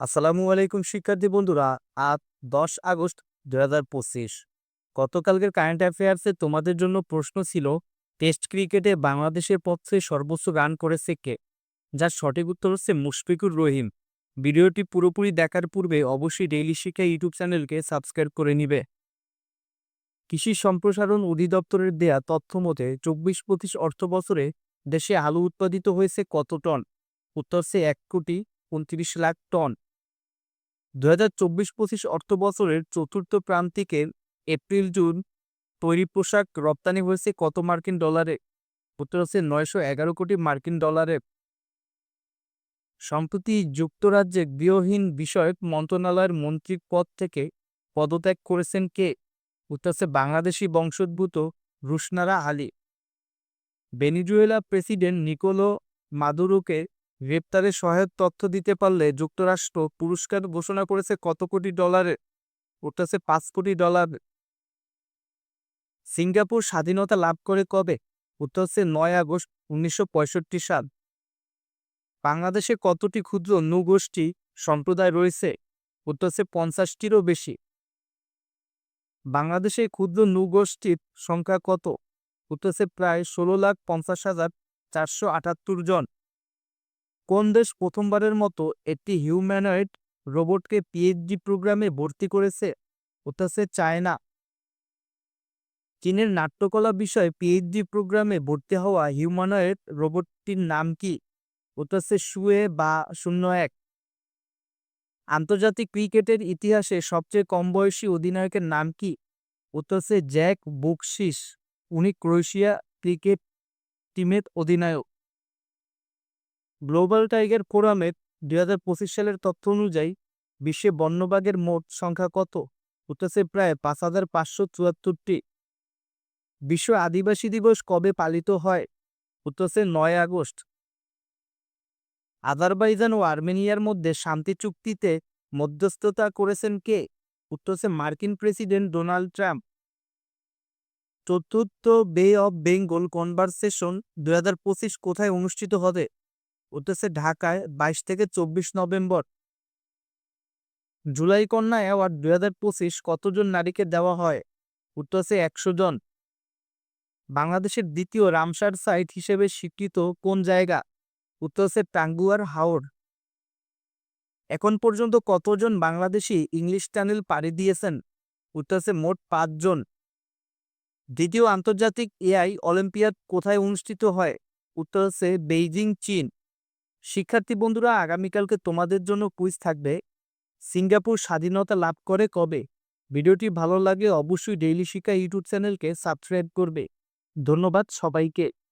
আসসালামু আলাইকুম শিক্ষার্থী বন্ধুরা। আজ 10 আগস্ট 2025। গতকালকের কারেন্ট অ্যাফেয়ার্সে তোমাদের জন্য প্রশ্ন ছিল, টেস্ট ক্রিকেটে বাংলাদেশের পক্ষে সর্বোচ্চ রান করেছে কে? যার সঠিক উত্তর হচ্ছে মুশফিকুর রহিম। ভিডিওটি পুরোপুরি দেখার পূর্বে অবশ্যই ডেইলি শিক্ষা ইউটিউব চ্যানেলকে সাবস্ক্রাইব করে নিবে। কৃষি সম্প্রসারণ অধিদপ্তরের দেয়া তথ্য মতে 24-25 অর্থ বছরে দেশে আলু উৎপাদিত হয়েছে কত টন? উত্তর হচ্ছে 1,29,00,000 টন। 2024-25 অর্থবছরের চতুর্থ প্রান্তিকের এপ্রিল-জুন তৈরি পোশাক রপ্তানি হয়েছে কত মার্কিন ডলারে? উত্তর হচ্ছে 911 কোটি মার্কিন ডলারে। সম্প্রতি যুক্তরাজ্যে গৃহহীন বিষয়ক মন্ত্রণালয়ের মন্ত্রীর পদ থেকে পদত্যাগ করেছেন কে? উত্তর হচ্ছে বাংলাদেশি বংশোদ্ভূত Rushanara Ali. Venezuela president Nicolas মাদুরোকে গ্রেপ্তারে সহায়ক তথ্য দিতে পারলে যুক্তরাষ্ট্র পুরস্কার ঘোষণা করেছে কত কোটি ডলারের? উত্তর হচ্ছে 5 কোটি ডলার। সিঙ্গাপুর স্বাধীনতা লাভ করে কবে? উত্তর হচ্ছে 9 আগস্ট 1965 সাল। বাংলাদেশে কতটি ক্ষুদ্র নৃগোষ্ঠী সম্প্রদায় রয়েছে? উত্তর হচ্ছে 50টিরও বেশি। বাংলাদেশে ক্ষুদ্র নৃগোষ্ঠীর সংখ্যা কত? উত্তর হচ্ছে প্রায় 16,50,478 জন। কোন দেশ প্রথমবারের মতো একটি হিউম্যানয়েড রোবটকে পিএইচডি প্রোগ্রামে ভর্তি করেছে? উত্তর হচ্ছে চায়না। চীনের নাট্যকলা বিষয়ে পিএইচডি প্রোগ্রামে ভর্তি হওয়া হিউম্যানয়েড রোবটটির নাম কি? উত্তর হচ্ছে শুয়ে বা 01। আন্তর্জাতিক ক্রিকেটের ইতিহাসে সবচেয়ে কম বয়সী অধিনায়কের নাম কি? উত্তর হচ্ছে জ্যাক বুকশিস। উনি ক্রোয়েশিয়া ক্রিকেট টিমের অধিনায়ক। গ্লোবাল টাইগার ফোরামের 2025 সালের তথ্য অনুযায়ী বিশ্বে বন্যবাঘের মোট সংখ্যা কত? উত্তর হচ্ছে প্রায় 5,574টি। বিশ্ব আদিবাসী দিবস কবে পালিত হয়? উত্তর হচ্ছে 9 আগস্ট। আজারবাইজান ও আর্মেনিয়ার মধ্যে শান্তি চুক্তিতে মধ্যস্থতা করেছেন কে? উত্তর হচ্ছে মার্কিন প্রেসিডেন্ট ডোনাল্ড ট্রাম্প। চতুর্থ বে অব বেঙ্গল কনভারসেশন 2025 কোথায় অনুষ্ঠিত হবে? উত্তর হচ্ছে ঢাকায় 22 থেকে 24 নভেম্বর। জুলাই কন্যা অ্যাওয়ার্ড 2025 কতজন নারীকে দেওয়া হয়? উত্তর হচ্ছে 100 জন। বাংলাদেশের দ্বিতীয় রামসার সাইট হিসেবে স্বীকৃত কোন জায়গা? উত্তর হচ্ছে টাঙ্গুয়ার হাওর। এখন পর্যন্ত কতজন বাংলাদেশি ইংলিশ চ্যানেল পাড়ি দিয়েছেন? উত্তর হচ্ছে মোট 5 জন। দ্বিতীয় আন্তর্জাতিক এআই অলিম্পিয়াড কোথায় অনুষ্ঠিত হয়? উত্তর হচ্ছে বেইজিং, চীন। শিক্ষার্থী বন্ধুরা, আগামীকালকে তোমাদের জন্য কুইজ থাকবে। সিঙ্গাপুর স্বাধীনতা লাভ করে কবে? ভিডিওটি ভালো লাগে অবশ্যই ডেইলি শিক্ষা ইউটিউব চ্যানেলকে সাবস্ক্রাইব করবে। ধন্যবাদ সবাইকে।